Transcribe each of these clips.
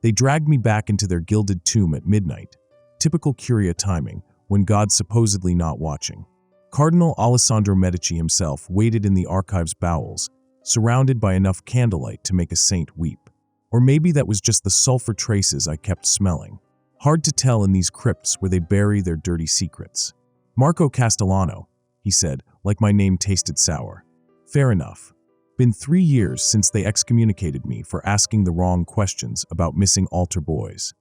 They dragged me back into their gilded tomb at midnight. Typical Curia timing, when God's supposedly not watching. Cardinal Alessandro Medici himself waited in the archive's bowels, surrounded by enough candlelight to make a saint weep. Or maybe that was just the sulfur traces I kept smelling. Hard to tell in these crypts where they bury their dirty secrets. Marco Castellano, he said, like my name tasted sour. Fair enough. Been 3 years since they excommunicated me for asking the wrong questions about missing altar boys.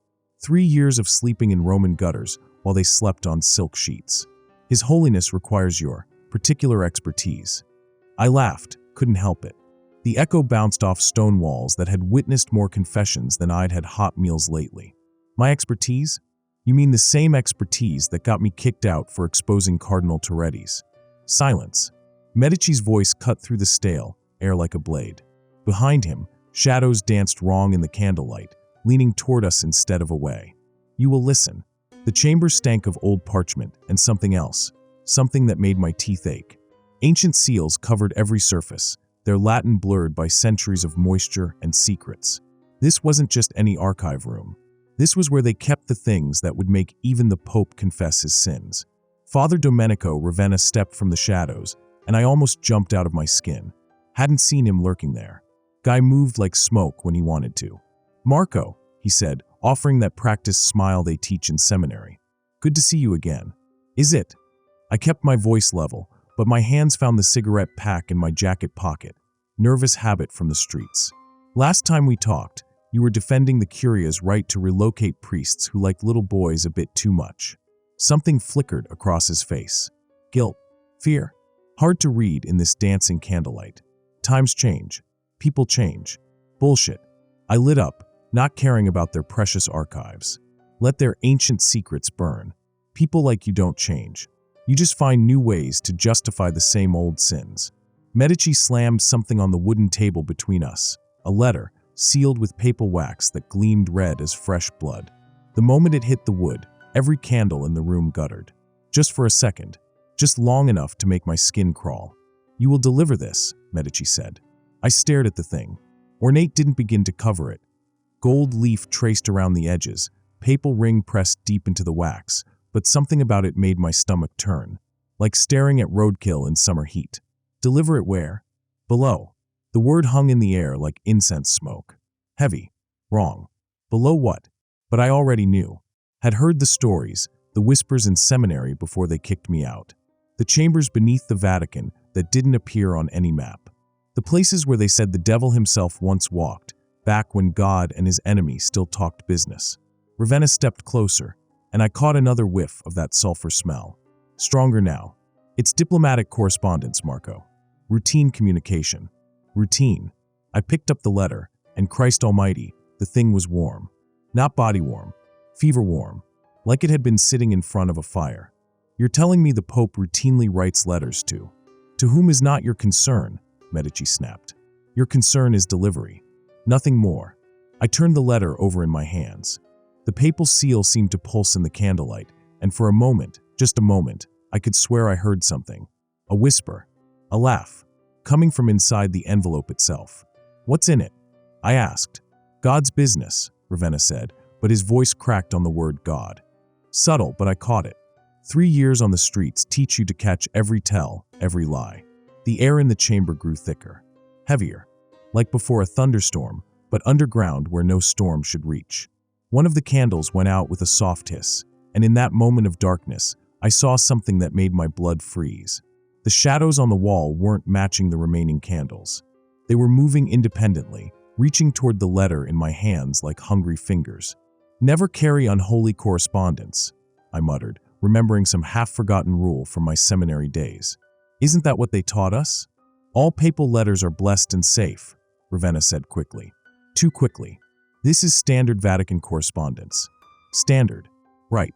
3 years of sleeping in Roman gutters while they slept on silk sheets. His Holiness requires your particular expertise. I laughed, couldn't help it. The echo bounced off stone walls that had witnessed more confessions than I'd had hot meals lately. My expertise? You mean the same expertise that got me kicked out for exposing Cardinal Touretti's? Silence. Medici's voice cut through the stale air like a blade. Behind him, shadows danced wrong in the candlelight, leaning toward us instead of away. You will listen. The chamber stank of old parchment and something else, something that made my teeth ache. Ancient seals covered every surface, their Latin blurred by centuries of moisture and secrets. This wasn't just any archive room. This was where they kept the things that would make even the Pope confess his sins. Father Domenico Ravenna stepped from the shadows, and I almost jumped out of my skin. Hadn't seen him lurking there. Guy moved like smoke when he wanted to. Marco, he said, offering that practiced smile they teach in seminary. Good to see you again. Is it? I kept my voice level, but my hands found the cigarette pack in my jacket pocket. Nervous habit from the streets. Last time we talked, you were defending the Curia's right to relocate priests who like little boys a bit too much. Something flickered across his face. Guilt. Fear. Hard to read in this dancing candlelight. Times change. People change. Bullshit. I lit up, not caring about their precious archives. Let their ancient secrets burn. People like you don't change. You just find new ways to justify the same old sins. Medici slammed something on the wooden table between us. A letter, sealed with papal wax that gleamed red as fresh blood. The moment it hit the wood, every candle in the room guttered. Just for a second. Just long enough to make my skin crawl. You will deliver this, Medici said. I stared at the thing. Ornate didn't begin to cover it. Gold leaf traced around the edges, papal ring pressed deep into the wax, but something about it made my stomach turn, like staring at roadkill in summer heat. Deliver it where? Below. The word hung in the air like incense smoke. Heavy. Wrong. Below what? But I already knew. Had heard the stories, the whispers in seminary before they kicked me out. The chambers beneath the Vatican that didn't appear on any map. The places where they said the devil himself once walked, back when God and his enemy still talked business. Ravenna stepped closer, and I caught another whiff of that sulfur smell. Stronger now. It's diplomatic correspondence, Marco. Routine communication. Routine. I picked up the letter, and Christ Almighty, the thing was warm. Not body warm. Fever warm. Like it had been sitting in front of a fire. You're telling me the Pope routinely writes letters to whom is not your concern, Medici snapped. Your concern is delivery. Nothing more. I turned the letter over in my hands. The papal seal seemed to pulse in the candlelight, and for a moment, just a moment, I could swear I heard something. A whisper. A laugh. Coming from inside the envelope itself. What's in it? I asked. God's business, Ravenna said, but his voice cracked on the word God. Subtle, but I caught it. 3 years on the streets teach you to catch every tell, every lie. The air in the chamber grew thicker. Heavier. Like before a thunderstorm, but underground where no storm should reach. One of the candles went out with a soft hiss, and in that moment of darkness, I saw something that made my blood freeze. The shadows on the wall weren't matching the remaining candles. They were moving independently, reaching toward the letter in my hands like hungry fingers. Never carry unholy correspondence, I muttered, remembering some half-forgotten rule from my seminary days. Isn't that what they taught us? All papal letters are blessed and safe, Ravenna said quickly. Too quickly. This is standard Vatican correspondence. Standard. Right.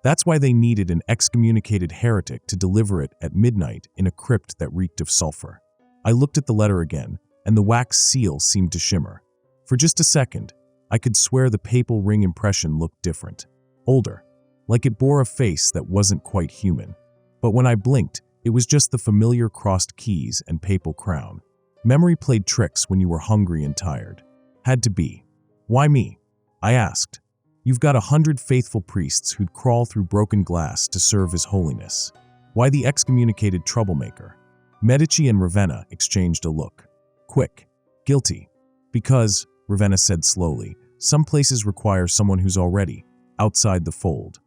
That's why they needed an excommunicated heretic to deliver it at midnight in a crypt that reeked of sulfur. I looked at the letter again, and the wax seal seemed to shimmer. For just a second, I could swear the papal ring impression looked different. Older. Like it bore a face that wasn't quite human. But when I blinked, it was just the familiar crossed keys and papal crown. Memory played tricks when you were hungry and tired. Had to be. Why me? I asked. You've got 100 faithful priests who'd crawl through broken glass to serve his holiness. Why the excommunicated troublemaker? Medici and Ravenna exchanged a look. Quick. Guilty. Because, Ravenna said slowly, some places require someone who's already outside the fold.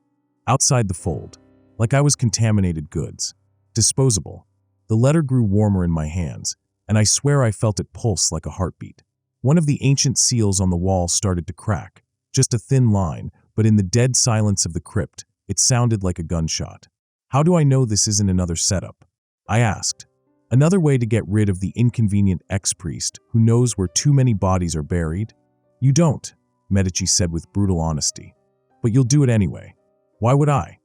Outside the fold. Like I was contaminated goods. Disposable. The letter grew warmer in my hands, and I swear I felt it pulse like a heartbeat. One of the ancient seals on the wall started to crack. Just a thin line, but in the dead silence of the crypt, it sounded like a gunshot. How do I know this isn't another setup? I asked. Another way to get rid of the inconvenient ex-priest who knows where too many bodies are buried? You don't, Medici said with brutal honesty. But you'll do it anyway. Why would I?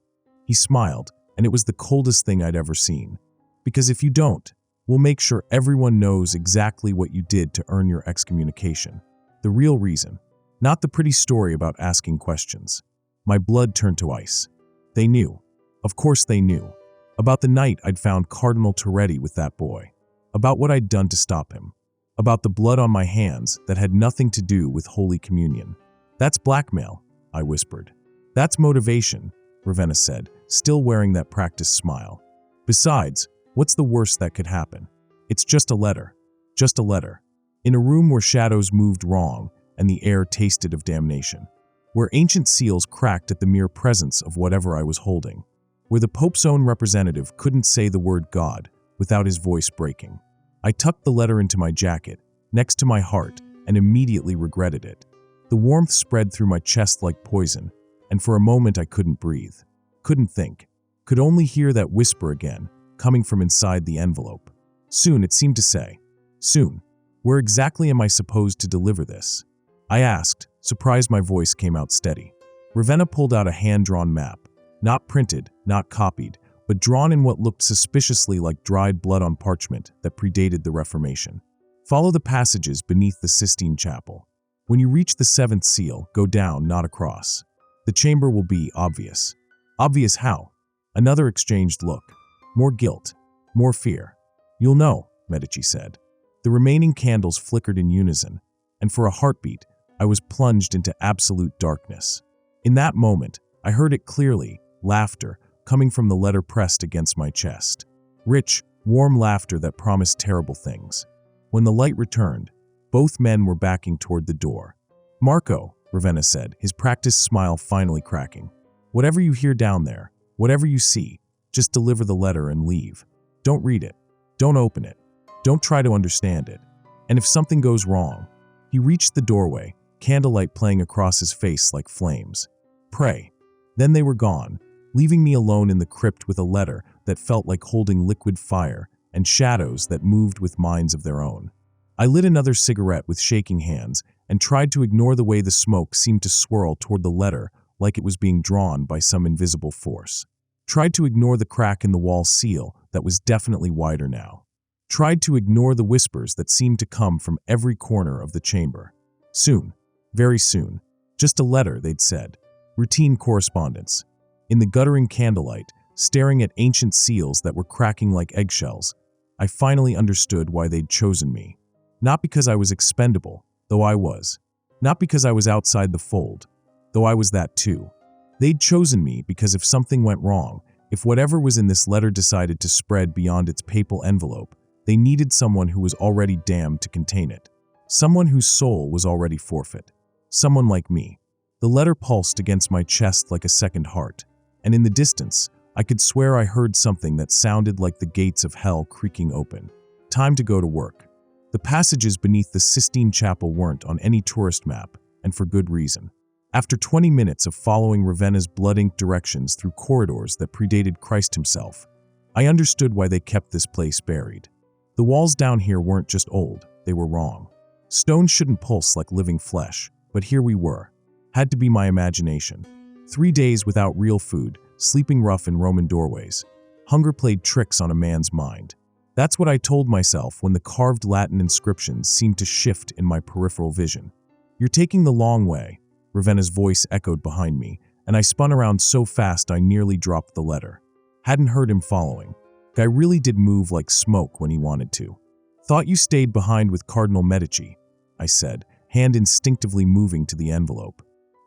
He smiled, and it was the coldest thing I'd ever seen. Because if you don't, we'll make sure everyone knows exactly what you did to earn your excommunication. The real reason. Not the pretty story about asking questions. My blood turned to ice. They knew. Of course they knew. About the night I'd found Cardinal Toretti with that boy. About what I'd done to stop him. About the blood on my hands that had nothing to do with Holy Communion. That's blackmail, I whispered. That's motivation, Ravenna said, still wearing that practiced smile. Besides, what's the worst that could happen? It's just a letter. Just a letter. In a room where shadows moved wrong and the air tasted of damnation. Where ancient seals cracked at the mere presence of whatever I was holding. Where the Pope's own representative couldn't say the word God without his voice breaking. I tucked the letter into my jacket, next to my heart, and immediately regretted it. The warmth spread through my chest like poison, and for a moment I couldn't breathe. Couldn't think. Could only hear that whisper again, coming from inside the envelope. Soon, it seemed to say. Soon. Where exactly am I supposed to deliver this? I asked, surprised my voice came out steady. Ravenna pulled out a hand-drawn map. Not printed, not copied, but drawn in what looked suspiciously like dried blood on parchment that predated the Reformation. Follow the passages beneath the Sistine Chapel. When you reach the seventh seal, go down, not across. The chamber will be obvious. Obvious how? Another exchanged look. More guilt. More fear. You'll know, Medici said. The remaining candles flickered in unison, and for a heartbeat, I was plunged into absolute darkness. In that moment, I heard it clearly, laughter, coming from the letter pressed against my chest. Rich, warm laughter that promised terrible things. When the light returned, both men were backing toward the door. Marco, Ravenna said, his practiced smile finally cracking. Whatever you hear down there, whatever you see, just deliver the letter and leave. Don't read it. Don't open it. Don't try to understand it. And if something goes wrong, he reached the doorway, candlelight playing across his face like flames. Pray. Then they were gone, leaving me alone in the crypt with a letter that felt like holding liquid fire and shadows that moved with minds of their own. I lit another cigarette with shaking hands and tried to ignore the way the smoke seemed to swirl toward the letter like it was being drawn by some invisible force. Tried to ignore the crack in the wall seal that was definitely wider now. Tried to ignore the whispers that seemed to come from every corner of the chamber. Soon, very soon, just a letter, they'd said. Routine correspondence. In the guttering candlelight, staring at ancient seals that were cracking like eggshells, I finally understood why they'd chosen me. Not because I was expendable, though I was. Not because I was outside the fold, though I was that too. They'd chosen me because if something went wrong, if whatever was in this letter decided to spread beyond its papal envelope, they needed someone who was already damned to contain it. Someone whose soul was already forfeit. Someone like me. The letter pulsed against my chest like a second heart, and in the distance, I could swear I heard something that sounded like the gates of hell creaking open. Time to go to work. The passages beneath the Sistine Chapel weren't on any tourist map, and for good reason. After 20 minutes of following Ravenna's blood-ink directions through corridors that predated Christ himself, I understood why they kept this place buried. The walls down here weren't just old, they were wrong. Stone shouldn't pulse like living flesh, but here we were. Had to be my imagination. 3 days without real food, sleeping rough in Roman doorways. Hunger played tricks on a man's mind. That's what I told myself when the carved Latin inscriptions seemed to shift in my peripheral vision. You're taking the long way, Ravenna's voice echoed behind me, and I spun around so fast I nearly dropped the letter. Hadn't heard him following. Guy really did move like smoke when he wanted to. Thought you stayed behind with Cardinal Medici, I said, hand instinctively moving to the envelope.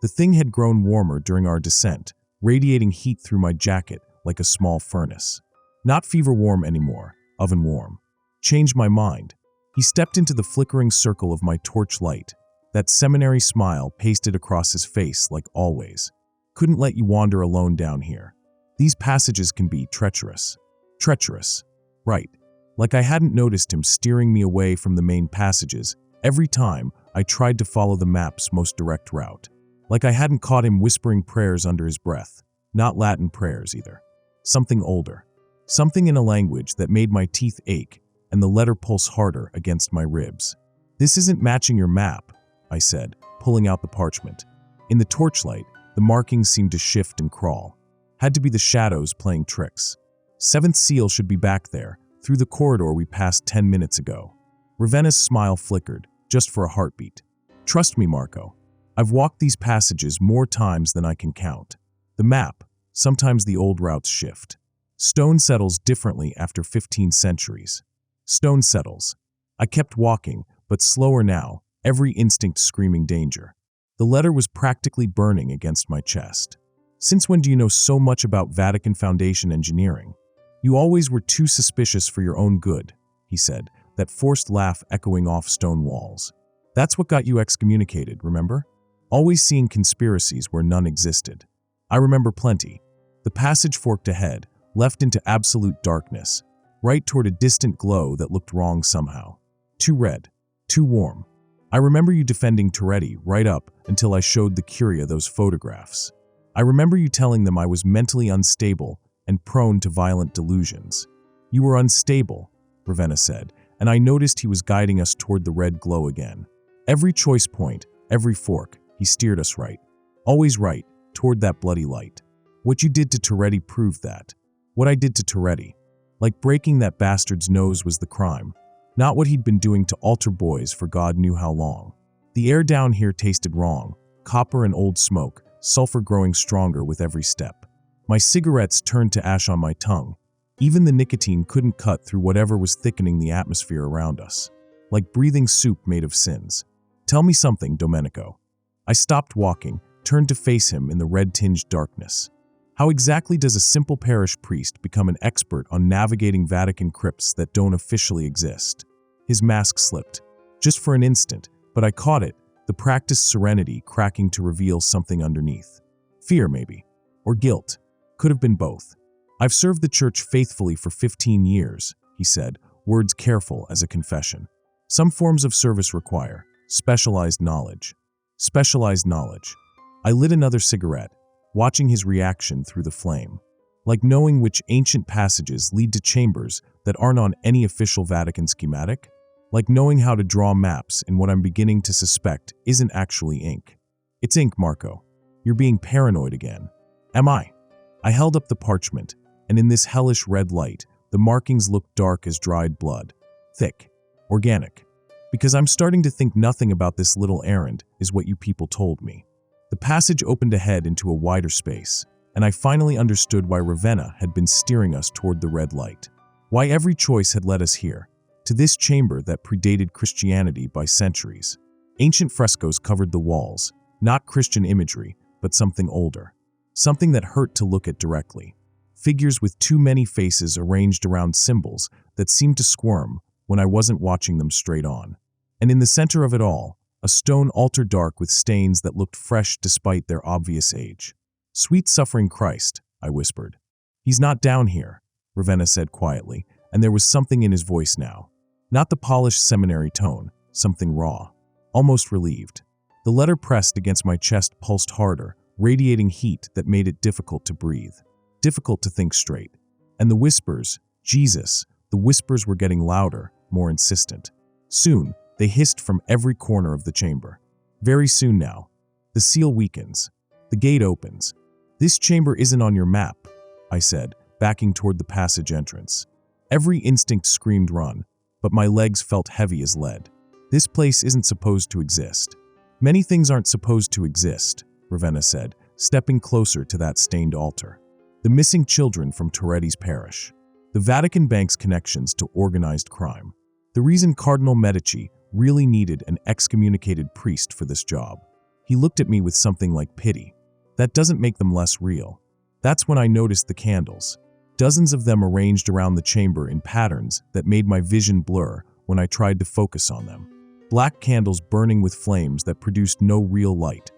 The thing had grown warmer during our descent, radiating heat through my jacket like a small furnace. Not fever warm anymore, oven warm. Changed my mind. He stepped into the flickering circle of my torch light, that seminary smile pasted across his face like always. Couldn't let you wander alone down here. These passages can be treacherous. Treacherous. Right. Like I hadn't noticed him steering me away from the main passages every time I tried to follow the map's most direct route. Like I hadn't caught him whispering prayers under his breath. Not Latin prayers either. Something older. Something in a language that made my teeth ache and the letter pulse harder against my ribs. "This isn't matching your map," I said, pulling out the parchment. In the torchlight, the markings seemed to shift and crawl. Had to be the shadows playing tricks. Seventh seal should be back there, through the corridor we passed 10 minutes ago. Ravenna's smile flickered, just for a heartbeat. "Trust me, Marco. I've walked these passages more times than I can count. The map, sometimes the old routes shift. Stone settles differently after 15 centuries. Stone settles. I kept walking, but slower now, every instinct screaming danger. The letter was practically burning against my chest. "Since when do you know so much about Vatican Foundation engineering? You always were too suspicious for your own good," he said, that forced laugh echoing off stone walls. "That's what got you excommunicated, remember? Always seeing conspiracies where none existed." I remember plenty. The passage forked ahead, left into absolute darkness, right toward a distant glow that looked wrong somehow. Too red, too warm. I remember you defending Toretti right up until I showed the Curia those photographs. I remember you telling them I was mentally unstable and prone to violent delusions. "You were unstable," Ravenna said, and I noticed he was guiding us toward the red glow again. Every choice point, every fork, he steered us right. Always right, toward that bloody light. "What you did to Toretti proved that. What I did to Toretti. Like breaking that bastard's nose was the crime. Not what he'd been doing to altar boys for God knew how long. The air down here tasted wrong, copper and old smoke, sulfur growing stronger with every step. My cigarettes turned to ash on my tongue. Even the nicotine couldn't cut through whatever was thickening the atmosphere around us. Like breathing soup made of sins. Tell me something, Domenico." I stopped walking, turned to face him in the red-tinged darkness. How exactly does a simple parish priest become an expert on navigating Vatican crypts that don't officially exist? His mask slipped. Just for an instant, but I caught it, the practiced serenity cracking to reveal something underneath. Fear, maybe. Or guilt. Could have been both. "I've served the church faithfully for 15 years, he said, words careful as a confession. "Some forms of service require specialized knowledge." Specialized knowledge. I lit another cigarette, watching his reaction through the flame. Like knowing which ancient passages lead to chambers that aren't on any official Vatican schematic? Like knowing how to draw maps in what I'm beginning to suspect isn't actually ink. "It's ink, Marco. You're being paranoid again." "Am I?" I held up the parchment, and in this hellish red light, the markings looked dark as dried blood. Thick. Organic. "Because I'm starting to think nothing about this little errand is what you people told me." The passage opened ahead into a wider space, and I finally understood why Ravenna had been steering us toward the red light. Why every choice had led us here, to this chamber that predated Christianity by centuries. Ancient frescoes covered the walls, not Christian imagery, but something older. Something that hurt to look at directly. Figures with too many faces arranged around symbols that seemed to squirm when I wasn't watching them straight on. And in the center of it all, a stone altar dark with stains that looked fresh despite their obvious age. "Sweet suffering Christ," I whispered. "He's not down here," Ravenna said quietly, and there was something in his voice now. Not the polished seminary tone, something raw, almost relieved. The letter pressed against my chest pulsed harder, radiating heat that made it difficult to breathe, difficult to think straight. And the whispers, Jesus, the whispers were getting louder, more insistent. Soon, they hissed from every corner of the chamber. Very soon now. The seal weakens. The gate opens. "This chamber isn't on your map," I said, backing toward the passage entrance. Every instinct screamed run, but my legs felt heavy as lead. "This place isn't supposed to exist." "Many things aren't supposed to exist," Ravenna said, stepping closer to that stained altar. "The missing children from Toretti's parish. The Vatican Bank's connections to organized crime. The reason Cardinal Medici really needed an excommunicated priest for this job. He looked at me with something like pity. That doesn't make them less real. That's when I noticed the candles. Dozens of them arranged around the chamber in patterns that made my vision blur when I tried to focus on them. Black candles burning with flames that produced no real light,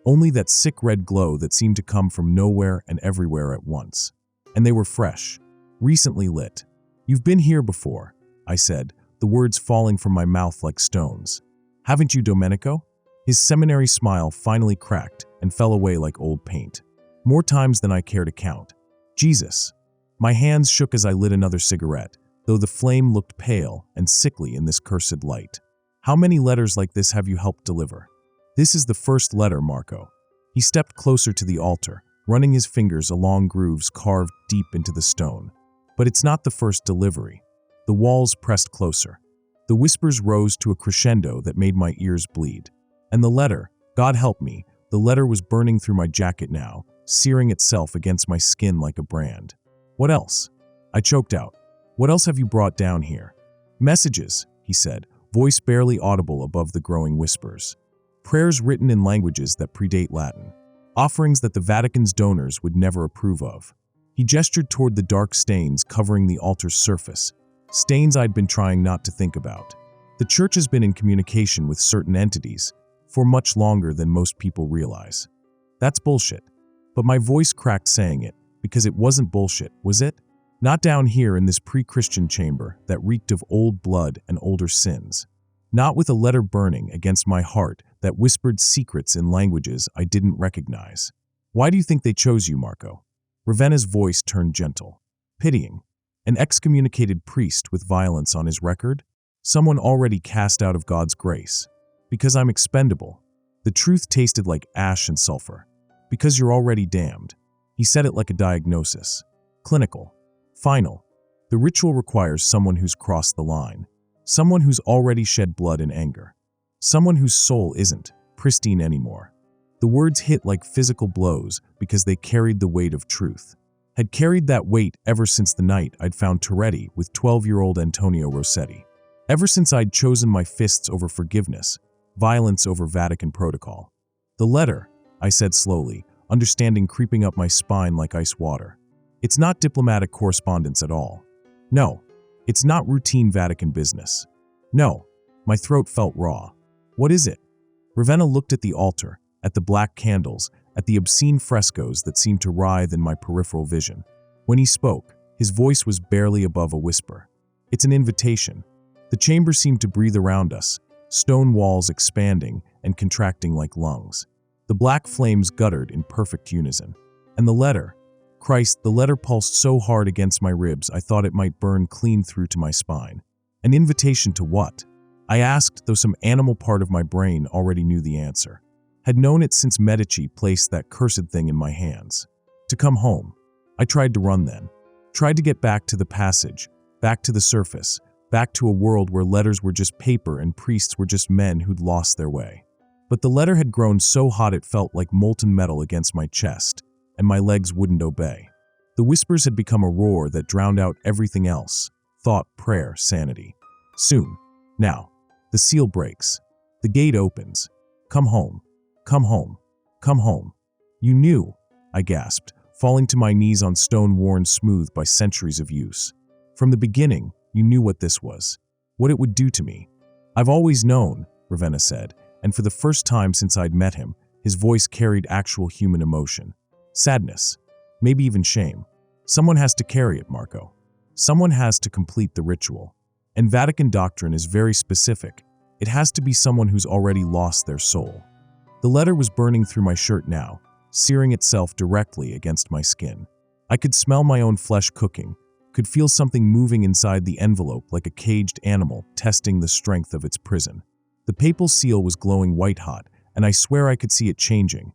only that sick red glow that seemed to come from nowhere and everywhere at once. And they were fresh, recently lit. "You've been here before," I said, the words falling from my mouth like stones. "Haven't you, Domenico?" His seminary smile finally cracked and fell away like old paint. "More times than I care to count." Jesus. My hands shook as I lit another cigarette, though the flame looked pale and sickly in this cursed light. "How many letters like this have you helped deliver?" "This is the first letter, Marco." He stepped closer to the altar, running his fingers along grooves carved deep into the stone. "But it's not the first delivery." The walls pressed closer. The whispers rose to a crescendo that made my ears bleed. And the letter, God help me, the letter was burning through my jacket now, searing itself against my skin like a brand. "What else?" I choked out. "What else have you brought down here?" "Messages," he said, voice barely audible above the growing whispers. "Prayers written in languages that predate Latin. Offerings that the Vatican's donors would never approve of." He gestured toward the dark stains covering the altar's surface, stains I'd been trying not to think about. The church has been in communication with certain entities for much longer than most people realize. That's bullshit. But my voice cracked saying it, because it wasn't bullshit, was it? Not down here in this pre-Christian chamber that reeked of old blood and older sins. Not with a letter burning against my heart that whispered secrets in languages I didn't recognize. "Why do you think they chose you, Marco?" Ravenna's voice turned gentle. "Pitying. An excommunicated priest with violence on his record? Someone already cast out of God's grace. Because I'm expendable. The truth tasted like ash and sulfur. Because you're already damned." He said it like a diagnosis. Clinical. Final. The ritual requires someone who's crossed the line. Someone who's already shed blood in anger. Someone whose soul isn't pristine anymore. The words hit like physical blows because they carried the weight of truth. Had carried that weight ever since the night I'd found Toretti with 12-year-old Antonio Rossetti. Ever since I'd chosen my fists over forgiveness, violence over Vatican protocol. "The letter," I said slowly, understanding creeping up my spine like ice water. "It's not diplomatic correspondence at all. No, it's not routine Vatican business. No." My throat felt raw. "What is it?" Ravenna looked at the altar, at the black candles, at the obscene frescoes that seemed to writhe in my peripheral vision. When he spoke, his voice was barely above a whisper. "It's an invitation." The chamber seemed to breathe around us, stone walls expanding and contracting like lungs. The black flames guttered in perfect unison. And the letter. Christ, the letter pulsed so hard against my ribs I thought it might burn clean through to my spine. An invitation to what? I asked, though some animal part of my brain already knew the answer. Had known it since Medici placed that cursed thing in my hands. To come home. I tried to run then. Tried to get back to the passage, back to the surface, back to a world where letters were just paper and priests were just men who'd lost their way. But the letter had grown so hot it felt like molten metal against my chest, and my legs wouldn't obey. The whispers had become a roar that drowned out everything else: thought, prayer, sanity. Soon. Now. The seal breaks. The gate opens. "Come home. Come home. Come home." "You knew," I gasped, falling to my knees on stone worn smooth by centuries of use. "From the beginning, you knew what this was. What it would do to me." "I've always known," Ravenna said, and for the first time since I'd met him, his voice carried actual human emotion. Sadness. Maybe even shame. "Someone has to carry it, Marco. Someone has to complete the ritual. And Vatican doctrine is very specific. It has to be someone who's already lost their soul." The letter was burning through my shirt now, searing itself directly against my skin. I could smell my own flesh cooking, could feel something moving inside the envelope like a caged animal testing the strength of its prison. The papal seal was glowing white-hot, and I swear I could see it changing.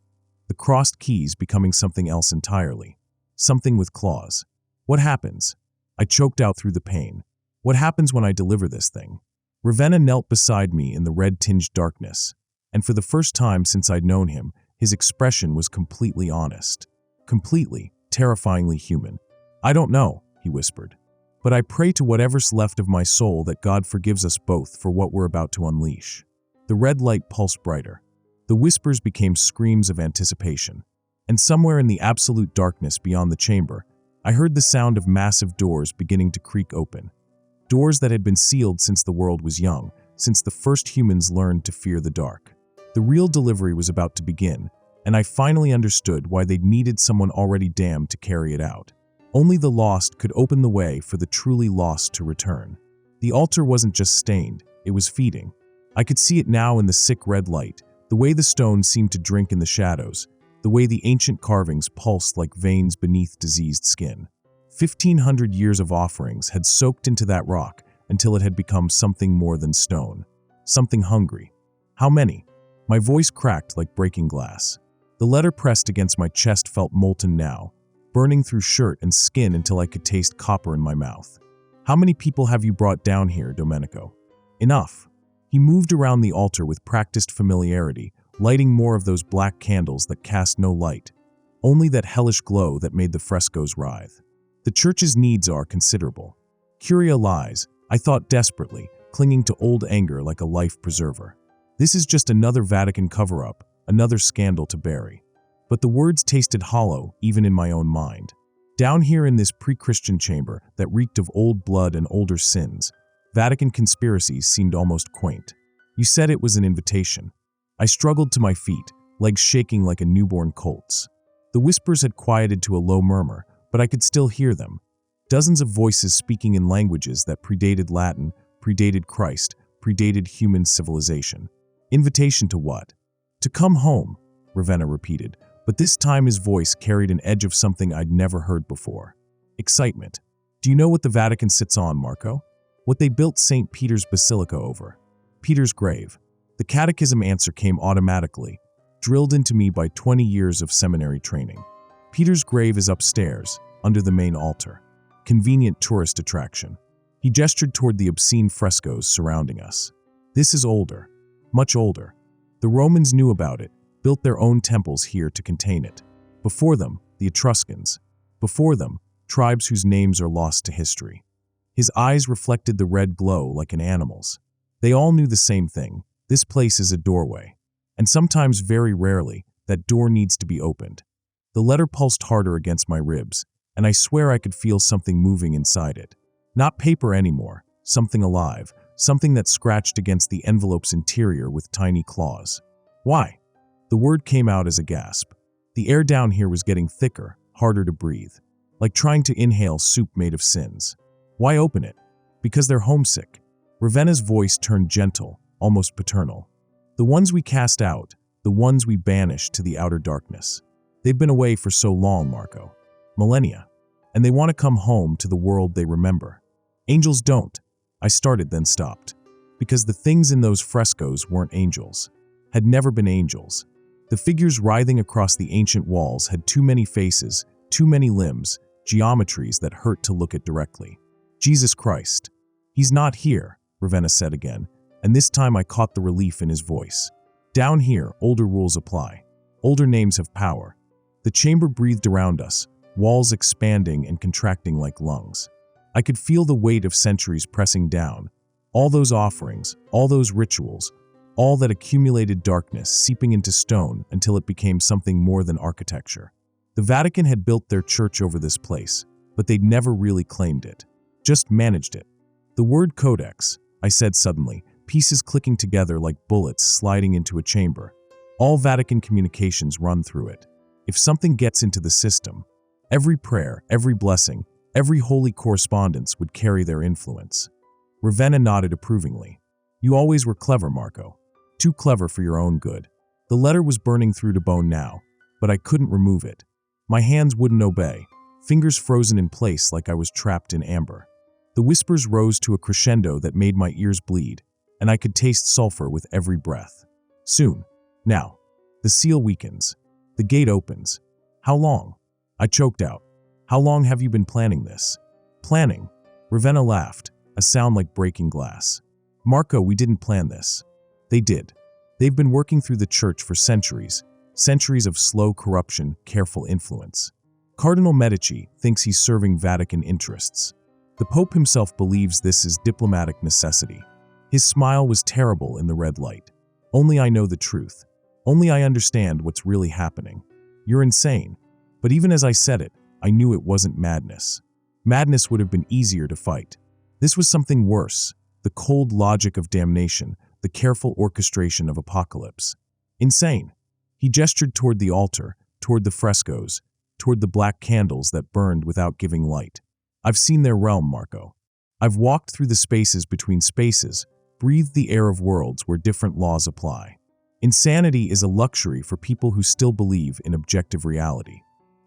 The crossed keys becoming something else entirely. Something with claws. "What happens?" I choked out through the pain. "What happens when I deliver this thing?" Ravenna knelt beside me in the red-tinged darkness, and for the first time since I'd known him, his expression was completely honest. Completely, terrifyingly human. "I don't know," he whispered. "But I pray to whatever's left of my soul that God forgives us both for what we're about to unleash." The red light pulsed brighter. The whispers became screams of anticipation. And somewhere in the absolute darkness beyond the chamber, I heard the sound of massive doors beginning to creak open. Doors that had been sealed since the world was young, since the first humans learned to fear the dark. The real delivery was about to begin, and I finally understood why they needed someone already damned to carry it out. Only the lost could open the way for the truly lost to return. The altar wasn't just stained, it was feeding. I could see it now in the sick red light, the way the stone seemed to drink in the shadows, the way the ancient carvings pulsed like veins beneath diseased skin. 1,500 years of offerings had soaked into that rock until it had become something more than stone. Something hungry. How many? My voice cracked like breaking glass. The letter pressed against my chest felt molten now, burning through shirt and skin until I could taste copper in my mouth. How many people have you brought down here, Domenico? Enough. He moved around the altar with practiced familiarity, lighting more of those black candles that cast no light, only that hellish glow that made the frescoes writhe. The church's needs are considerable. Curia lies, I thought desperately, clinging to old anger like a life preserver. This is just another Vatican cover-up, another scandal to bury. But the words tasted hollow, even in my own mind. Down here in this pre-Christian chamber that reeked of old blood and older sins, Vatican conspiracies seemed almost quaint. You said it was an invitation. I struggled to my feet, legs shaking like a newborn colt's. The whispers had quieted to a low murmur, but I could still hear them. Dozens of voices speaking in languages that predated Latin, predated Christ, predated human civilization. Invitation to what? To come home, Ravenna repeated, but this time his voice carried an edge of something I'd never heard before. Excitement. Do you know what the Vatican sits on, Marco? What they built St. Peter's Basilica over? Peter's grave. The catechism answer came automatically, drilled into me by 20 years of seminary training. Peter's grave is upstairs, under the main altar. Convenient tourist attraction. He gestured toward the obscene frescoes surrounding us. This is older. Much older. The Romans knew about it, built their own temples here to contain it. Before them, the Etruscans. Before them, tribes whose names are lost to history. His eyes reflected the red glow like an animal's. They all knew the same thing. This place is a doorway. And sometimes, very rarely, that door needs to be opened. The letter pulsed harder against my ribs, and I swear I could feel something moving inside it. Not paper anymore, something alive, something that scratched against the envelope's interior with tiny claws. Why? The word came out as a gasp. The air down here was getting thicker, harder to breathe, like trying to inhale soup made of sins. Why open it? Because they're homesick. Ravenna's voice turned gentle, almost paternal. The ones we cast out, the ones we banished to the outer darkness. They've been away for so long, Marco. Millennia. And they want to come home to the world they remember. Angels don't. I started, then stopped. Because the things in those frescoes weren't angels. Had never been angels. The figures writhing across the ancient walls had too many faces, too many limbs, geometries that hurt to look at directly. Jesus Christ. He's not here, Ravenna said again, and this time I caught the relief in his voice. Down here, older rules apply. Older names have power. The chamber breathed around us, walls expanding and contracting like lungs. I could feel the weight of centuries pressing down. All those offerings, all those rituals, all that accumulated darkness seeping into stone until it became something more than architecture. The Vatican had built their church over this place, but they'd never really claimed it. Just managed it. The word codex, I said suddenly, pieces clicking together like bullets sliding into a chamber. All Vatican communications run through it. If something gets into the system, every prayer, every blessing, every holy correspondence would carry their influence. Ravenna nodded approvingly. You always were clever, Marco. Too clever for your own good. The letter was burning through to bone now, but I couldn't remove it. My hands wouldn't obey, fingers frozen in place like I was trapped in amber. The whispers rose to a crescendo that made my ears bleed, and I could taste sulfur with every breath. Soon. Now. The seal weakens. The gate opens. How long? I choked out. How long have you been planning this? Planning? Ravenna laughed, a sound like breaking glass. Marco, we didn't plan this. They did. They've been working through the church for centuries, centuries of slow corruption, careful influence. Cardinal Medici thinks he's serving Vatican interests. The Pope himself believes this is diplomatic necessity. His smile was terrible in the red light. Only I know the truth. Only I understand what's really happening. You're insane. But even as I said it, I knew it wasn't madness. Madness would have been easier to fight. This was something worse, the cold logic of damnation, the careful orchestration of apocalypse. Insane. He gestured toward the altar, toward the frescoes, toward the black candles that burned without giving light. I've seen their realm, Marco. I've walked through the spaces between spaces, breathed the air of worlds where different laws apply. Insanity is a luxury for people who still believe in objective reality.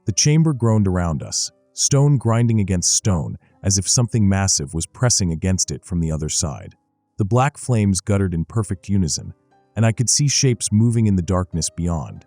The chamber groaned around us, stone grinding against stone, as if something massive was pressing against it from the other side. The black flames guttered in perfect unison, and I could see shapes moving in the darkness beyond.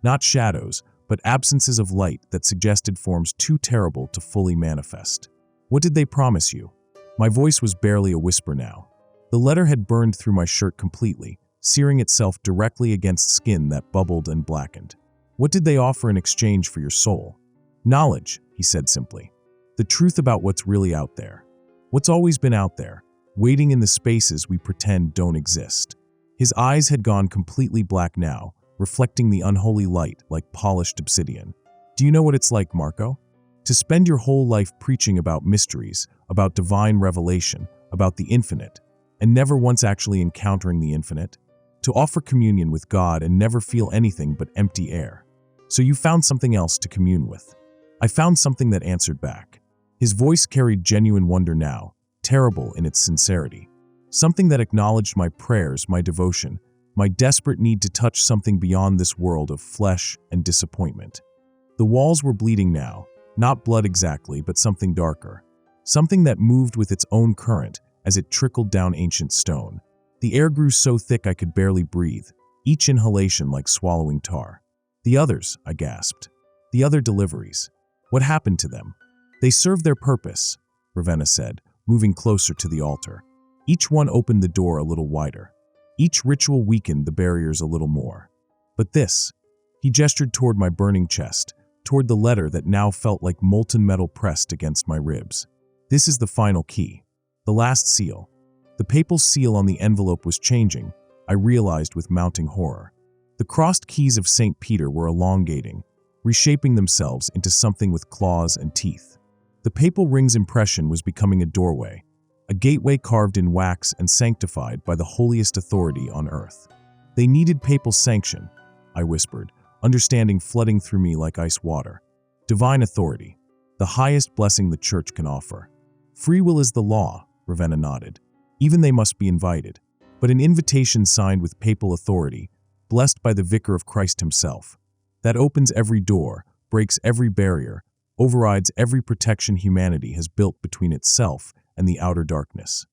Not shadows, but absences of light that suggested forms too terrible to fully manifest. What did they promise you? My voice was barely a whisper now. The letter had burned through my shirt completely, searing itself directly against skin that bubbled and blackened. What did they offer in exchange for your soul? Knowledge, he said simply. The truth about what's really out there. What's always been out there, waiting in the spaces we pretend don't exist. His eyes had gone completely black now, reflecting the unholy light like polished obsidian. Do you know what it's like, Marco? To spend your whole life preaching about mysteries, about divine revelation, about the infinite, and never once actually encountering the infinite? To offer communion with God and never feel anything but empty air. So you found something else to commune with. I found something that answered back. His voice carried genuine wonder now, terrible in its sincerity. Something that acknowledged my prayers, my devotion, my desperate need to touch something beyond this world of flesh and disappointment. The walls were bleeding now, not blood exactly, but something darker. Something that moved with its own current as it trickled down ancient stone. The air grew so thick I could barely breathe, each inhalation like swallowing tar. The others, I gasped. The other deliveries. What happened to them? They served their purpose, Ravenna said, moving closer to the altar. Each one opened the door a little wider. Each ritual weakened the barriers a little more. But this, he gestured toward my burning chest, toward the letter that now felt like molten metal pressed against my ribs. This is the final key. The last seal. The papal seal on the envelope was changing, I realized with mounting horror. The crossed keys of St. Peter were elongating, reshaping themselves into something with claws and teeth. The papal ring's impression was becoming a doorway, a gateway carved in wax and sanctified by the holiest authority on earth. They needed papal sanction, I whispered, understanding flooding through me like ice water. Divine authority, the highest blessing the church can offer. Free will is the law, Ravenna nodded. Even they must be invited. But an invitation signed with papal authority, blessed by the vicar of Christ himself, that opens every door, breaks every barrier, overrides every protection humanity has built between itself and the outer darkness.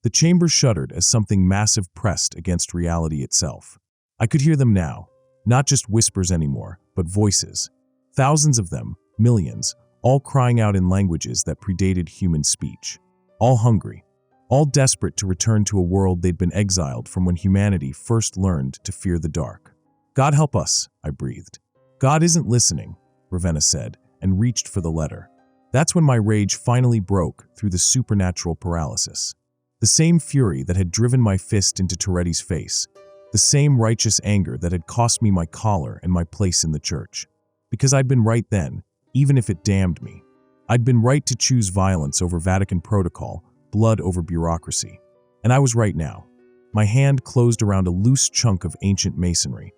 The chamber shuddered as something massive pressed against reality itself. I could hear them now, not just whispers anymore, but voices. Thousands of them, millions, all crying out in languages that predated human speech. All hungry, all desperate to return to a world they'd been exiled from when humanity first learned to fear the dark. God help us, I breathed. God isn't listening, Ravenna said, and reached for the letter. That's when my rage finally broke through the supernatural paralysis. The same fury that had driven my fist into Toretti's face, the same righteous anger that had cost me my collar and my place in the church. Because I'd been right then, even if it damned me. I'd been right to choose violence over Vatican protocol, blood over bureaucracy. And I was right now. My hand closed around a loose chunk of ancient masonry,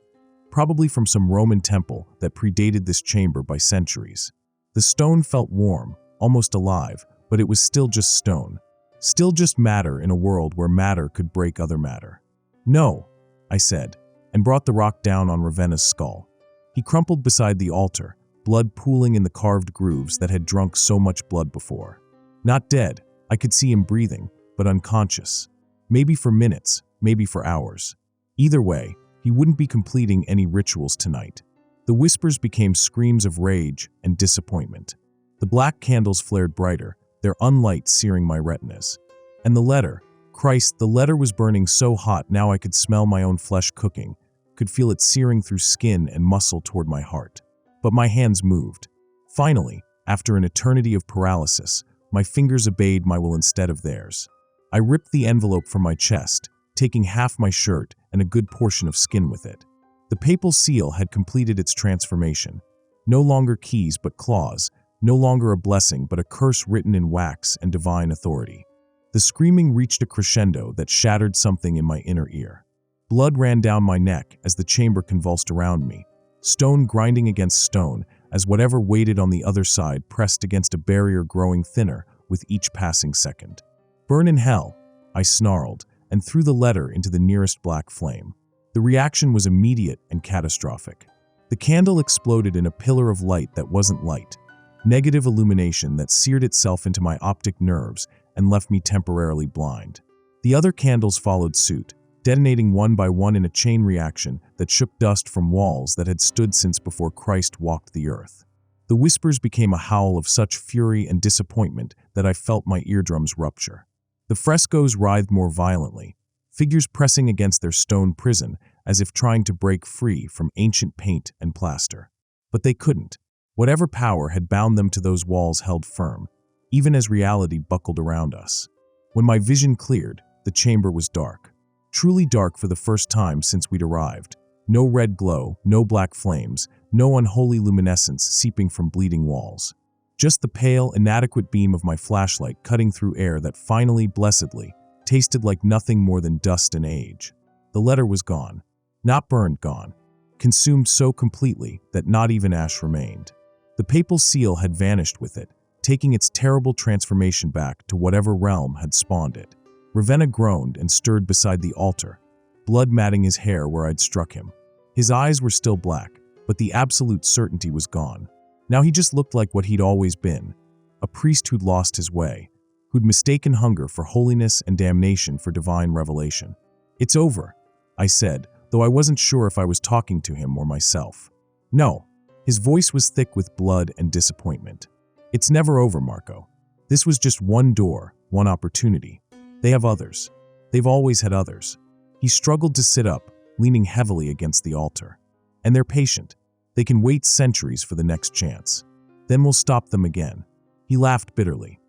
probably from some Roman temple that predated this chamber by centuries. The stone felt warm, almost alive, but it was still just stone. Still just matter in a world where matter could break other matter. No, I said, and brought the rock down on Ravenna's skull. He crumpled beside the altar, blood pooling in the carved grooves that had drunk so much blood before. Not dead, I could see him breathing, but unconscious. Maybe for minutes, maybe for hours. Either way, he wouldn't be completing any rituals tonight. The whispers became screams of rage and disappointment. The black candles flared brighter, their unlight searing my retinas. And the letter, Christ, the letter was burning so hot now I could smell my own flesh cooking, could feel it searing through skin and muscle toward my heart. But my hands moved. Finally, after an eternity of paralysis, my fingers obeyed my will instead of theirs. I ripped the envelope from my chest, taking half my shirt and a good portion of skin with it. The papal seal had completed its transformation. No longer keys but claws, no longer a blessing but a curse written in wax and divine authority. The screaming reached a crescendo that shattered something in my inner ear. Blood ran down my neck as the chamber convulsed around me, stone grinding against stone as whatever waited on the other side pressed against a barrier growing thinner with each passing second. "Burn in hell," I snarled, and threw the letter into the nearest black flame. The reaction was immediate and catastrophic. The candle exploded in a pillar of light that wasn't light, negative illumination that seared itself into my optic nerves and left me temporarily blind. The other candles followed suit, detonating one by one in a chain reaction that shook dust from walls that had stood since before Christ walked the earth. The whispers became a howl of such fury and disappointment that I felt my eardrums rupture. The frescoes writhed more violently, figures pressing against their stone prison as if trying to break free from ancient paint and plaster. But they couldn't. Whatever power had bound them to those walls held firm, even as reality buckled around us. When my vision cleared, the chamber was dark. Truly dark for the first time since we'd arrived. No red glow, no black flames, no unholy luminescence seeping from bleeding walls. Just the pale, inadequate beam of my flashlight cutting through air that finally, blessedly, tasted like nothing more than dust and age. The letter was gone. Not burned, gone. Consumed so completely that not even ash remained. The papal seal had vanished with it, taking its terrible transformation back to whatever realm had spawned it. Ravenna groaned and stirred beside the altar, blood matting his hair where I'd struck him. His eyes were still black, but the absolute certainty was gone. Now he just looked like what he'd always been, a priest who'd lost his way, who'd mistaken hunger for holiness and damnation for divine revelation. "It's over," I said, though I wasn't sure if I was talking to him or myself. "No." His voice was thick with blood and disappointment. "It's never over, Marco. This was just one door, one opportunity. They have others. They've always had others." He struggled to sit up, leaning heavily against the altar. "And they're patient. They can wait centuries for the next chance. Then we'll stop them again." He laughed bitterly.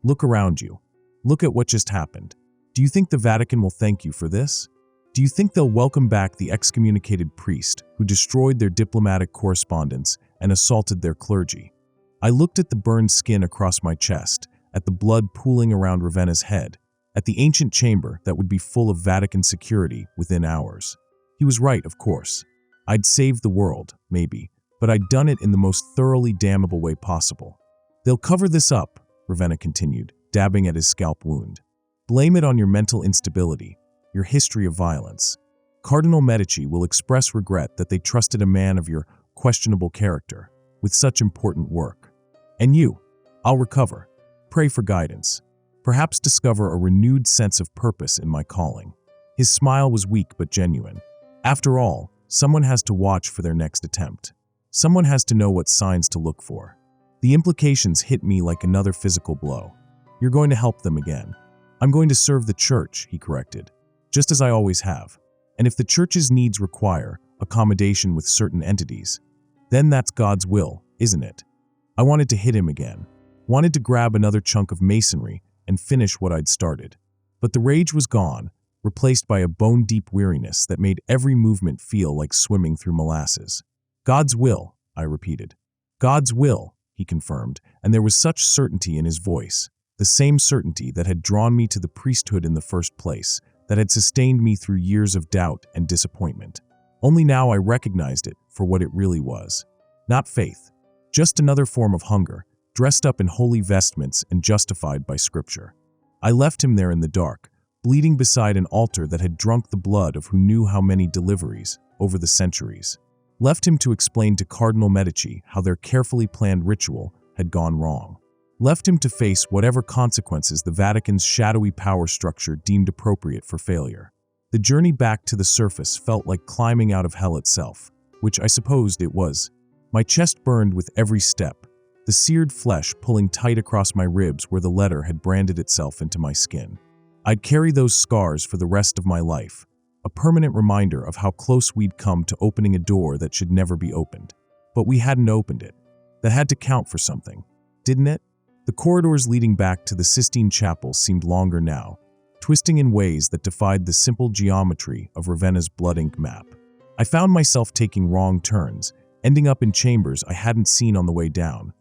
Look around you. Look at what just happened. Do you think the Vatican will thank you for this? Do you think they'll welcome back the excommunicated priest who destroyed their diplomatic correspondence and assaulted their clergy? I looked at the burned skin across my chest, at the blood pooling around Ravenna's head, at the ancient chamber that would be full of Vatican security within hours. He was right, of course. I'd saved the world, maybe, but I'd done it in the most thoroughly damnable way possible. "They'll cover this up," Ravenna continued, dabbing at his scalp wound. "Blame it on your mental instability, your history of violence. Cardinal Medici will express regret that they trusted a man of your questionable character with such important work. And you, I'll recover. Pray for guidance. Perhaps discover a renewed sense of purpose in my calling." His smile was weak but genuine. After all, someone has to watch for their next attempt. Someone has to know what signs to look for. The implications hit me like another physical blow. "You're going to help them again." "I'm going to serve the church," he corrected, "just as I always have. And if the church's needs require accommodation with certain entities, then that's God's will, isn't it?" I wanted to hit him again. Wanted to grab another chunk of masonry and finish what I'd started. But the rage was gone, replaced by a bone-deep weariness that made every movement feel like swimming through molasses. "God's will," I repeated. "God's will," he confirmed, and there was such certainty in his voice, the same certainty that had drawn me to the priesthood in the first place, that had sustained me through years of doubt and disappointment. Only now I recognized it for what it really was. Not faith, just another form of hunger, dressed up in holy vestments and justified by Scripture. I left him there in the dark, bleeding beside an altar that had drunk the blood of who knew how many deliveries over the centuries. Left him to explain to Cardinal Medici how their carefully planned ritual had gone wrong. Left him to face whatever consequences the Vatican's shadowy power structure deemed appropriate for failure. The journey back to the surface felt like climbing out of hell itself, which I supposed it was. My chest burned with every step, the seared flesh pulling tight across my ribs where the letter had branded itself into my skin. I'd carry those scars for the rest of my life, a permanent reminder of how close we'd come to opening a door that should never be opened. But we hadn't opened it. That had to count for something, didn't it? The corridors leading back to the Sistine Chapel seemed longer now, twisting in ways that defied the simple geometry of Ravenna's blood ink map. I found myself taking wrong turns, ending up in chambers I hadn't seen on the way down.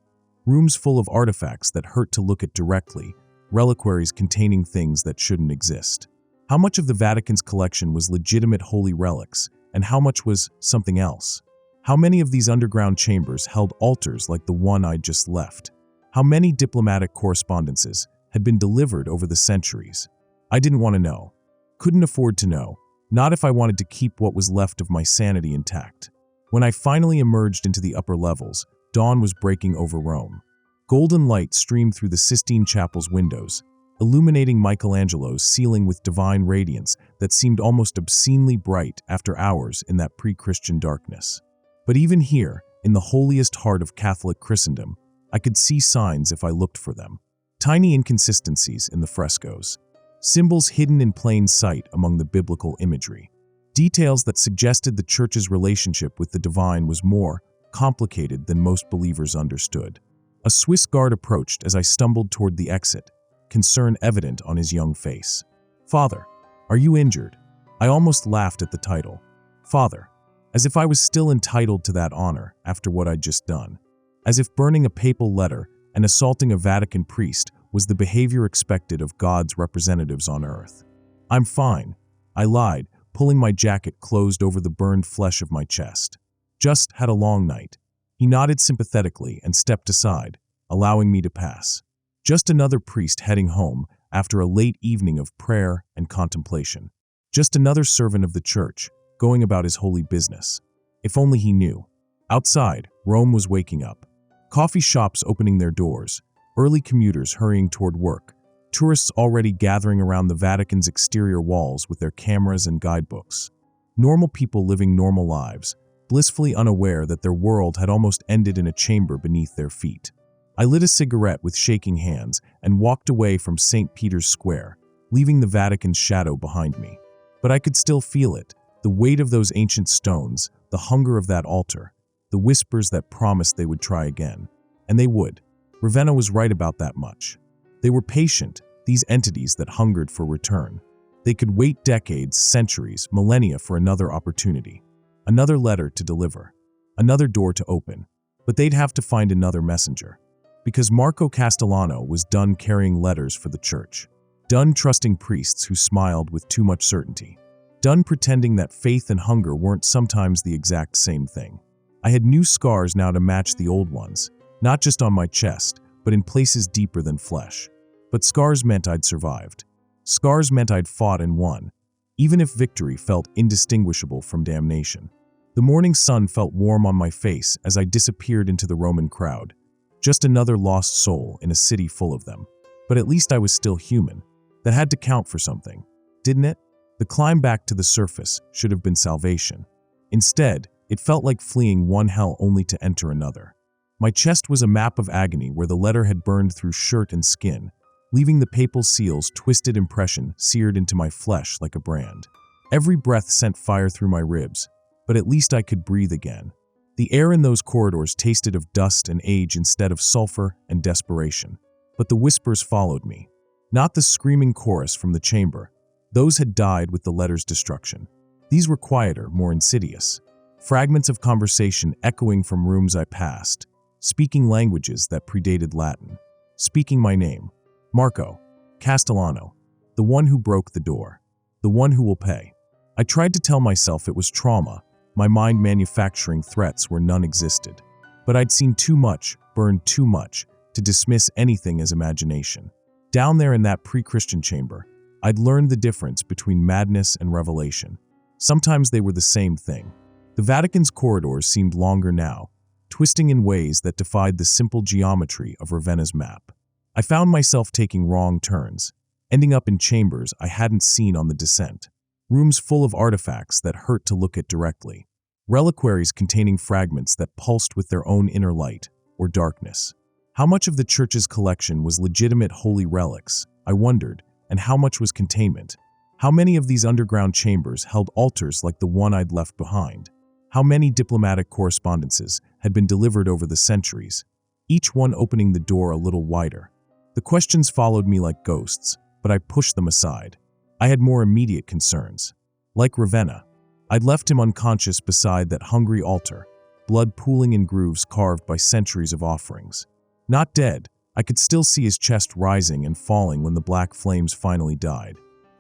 Rooms full of artifacts that hurt to look at directly, reliquaries containing things that shouldn't exist. How much of the Vatican's collection was legitimate holy relics, and how much was something else? How many of these underground chambers held altars like the one I'd just left? How many diplomatic correspondences had been delivered over the centuries? I didn't want to know. Couldn't afford to know, not if I wanted to keep what was left of my sanity intact. When I finally emerged into the upper levels, dawn was breaking over Rome. Golden light streamed through the Sistine Chapel's windows, illuminating Michelangelo's ceiling with divine radiance that seemed almost obscenely bright after hours in that pre-Christian darkness. But even here, in the holiest heart of Catholic Christendom, I could see signs if I looked for them. Tiny inconsistencies in the frescoes. Symbols hidden in plain sight among the biblical imagery. Details that suggested the Church's relationship with the divine was more complicated than most believers understood. A Swiss guard approached as I stumbled toward the exit, concern evident on his young face. "Father, are you injured?" I almost laughed at the title. Father, as if I was still entitled to that honor after what I'd just done. As if burning a papal letter and assaulting a Vatican priest was the behavior expected of God's representatives on earth. "I'm fine," I lied, pulling my jacket closed over the burned flesh of my chest. "Just had a long night." He nodded sympathetically and stepped aside, allowing me to pass. Just another priest heading home after a late evening of prayer and contemplation. Just another servant of the Church, going about his holy business. If only he knew. Outside, Rome was waking up. Coffee shops opening their doors, early commuters hurrying toward work, tourists already gathering around the Vatican's exterior walls with their cameras and guidebooks. Normal people living normal lives, blissfully unaware that their world had almost ended in a chamber beneath their feet. I lit a cigarette with shaking hands and walked away from St. Peter's Square, leaving the Vatican's shadow behind me. But I could still feel it, the weight of those ancient stones, the hunger of that altar, the whispers that promised they would try again. And they would. Ravenna was right about that much. They were patient, these entities that hungered for return. They could wait decades, centuries, millennia for another opportunity. Another letter to deliver. Another door to open. But they'd have to find another messenger. Because Marco Castellano was done carrying letters for the Church. Done trusting priests who smiled with too much certainty. Done pretending that faith and hunger weren't sometimes the exact same thing. I had new scars now to match the old ones, not just on my chest, but in places deeper than flesh. But scars meant I'd survived. Scars meant I'd fought and won, even if victory felt indistinguishable from damnation. The morning sun felt warm on my face as I disappeared into the Roman crowd. Just another lost soul in a city full of them. But at least I was still human. That had to count for something, didn't it? The climb back to the surface should have been salvation. Instead, it felt like fleeing one hell only to enter another. My chest was a map of agony where the letter had burned through shirt and skin, leaving the papal seal's twisted impression seared into my flesh like a brand. Every breath sent fire through my ribs, but at least I could breathe again. The air in those corridors tasted of dust and age instead of sulfur and desperation. But the whispers followed me. Not the screaming chorus from the chamber. Those had died with the letter's destruction. These were quieter, more insidious. Fragments of conversation echoing from rooms I passed, speaking languages that predated Latin, speaking my name, Marco Castellano, the one who broke the door, the one who will pay. I tried to tell myself it was trauma, my mind manufacturing threats where none existed. But I'd seen too much, burned too much, to dismiss anything as imagination. Down there in that pre-Christian chamber, I'd learned the difference between madness and revelation. Sometimes they were the same thing. The Vatican's corridors seemed longer now, twisting in ways that defied the simple geometry of Ravenna's map. I found myself taking wrong turns, ending up in chambers I hadn't seen on the descent. Rooms full of artifacts that hurt to look at directly. Reliquaries containing fragments that pulsed with their own inner light or darkness. How much of the Church's collection was legitimate holy relics, I wondered, and how much was containment? How many of these underground chambers held altars like the one I'd left behind? How many diplomatic correspondences had been delivered over the centuries, each one opening the door a little wider? The questions followed me like ghosts, but I pushed them aside. I had more immediate concerns. Like Ravenna, I'd left him unconscious beside that hungry altar, blood pooling in grooves carved by centuries of offerings. Not dead, I could still see his chest rising and falling when the black flames finally died.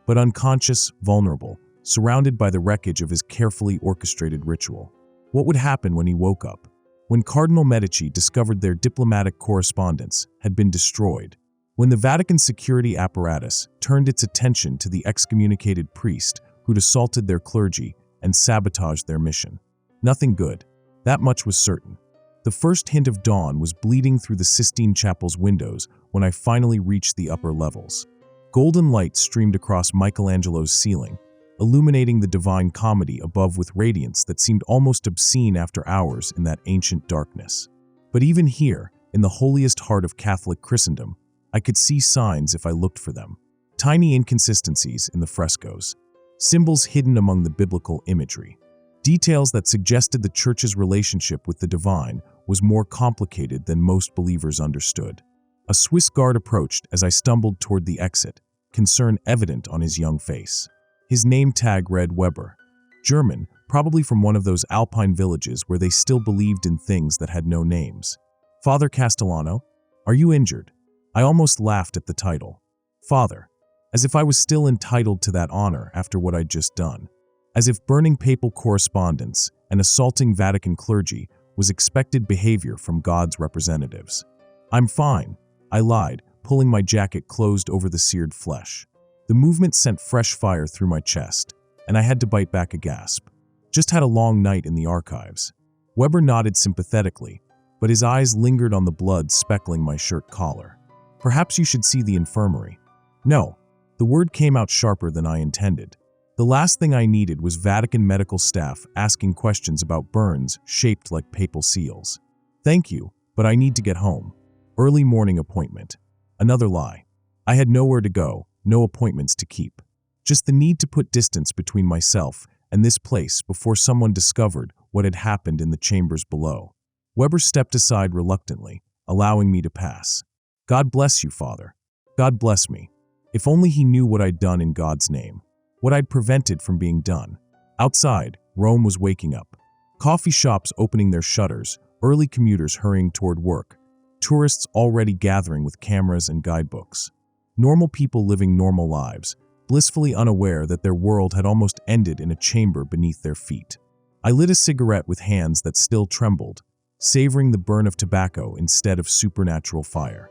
But unconscious, vulnerable, surrounded by the wreckage of his carefully orchestrated ritual. What would happen when he woke up? When Cardinal Medici discovered their diplomatic correspondence had been destroyed, when the Vatican security apparatus turned its attention to the excommunicated priest who'd assaulted their clergy and sabotaged their mission. Nothing good. That much was certain. The first hint of dawn was bleeding through the Sistine Chapel's windows when I finally reached the upper levels. Golden light streamed across Michelangelo's ceiling, illuminating the Divine Comedy above with radiance that seemed almost obscene after hours in that ancient darkness. But even here, in the holiest heart of Catholic Christendom, I could see signs if I looked for them. Tiny inconsistencies in the frescoes, symbols hidden among the biblical imagery, details that suggested the Church's relationship with the divine was more complicated than most believers understood. A Swiss guard approached as I stumbled toward the exit, concern evident on his young face. His name tag read Weber. German, probably from one of those Alpine villages where they still believed in things that had no names. Father Castellano, are you injured? I almost laughed at the title. Father. As if I was still entitled to that honor after what I'd just done. As if burning papal correspondence and assaulting Vatican clergy was expected behavior from God's representatives. I'm fine, I lied, pulling my jacket closed over the seared flesh. The movement sent fresh fire through my chest, and I had to bite back a gasp. Just had a long night in the archives. Weber nodded sympathetically, but his eyes lingered on the blood speckling my shirt collar. Perhaps you should see the infirmary. No, the word came out sharper than I intended. The last thing I needed was Vatican medical staff asking questions about burns shaped like papal seals. Thank you, but I need to get home. Early morning appointment. Another lie. I had nowhere to go, no appointments to keep. Just the need to put distance between myself and this place before someone discovered what had happened in the chambers below. Weber stepped aside reluctantly, allowing me to pass. God bless you, Father. God bless me. If only he knew what I'd done in God's name. What I'd prevented from being done. Outside, Rome was waking up. Coffee shops opening their shutters, early commuters hurrying toward work, tourists already gathering with cameras and guidebooks. Normal people living normal lives, blissfully unaware that their world had almost ended in a chamber beneath their feet. I lit a cigarette with hands that still trembled, savoring the burn of tobacco instead of supernatural fire.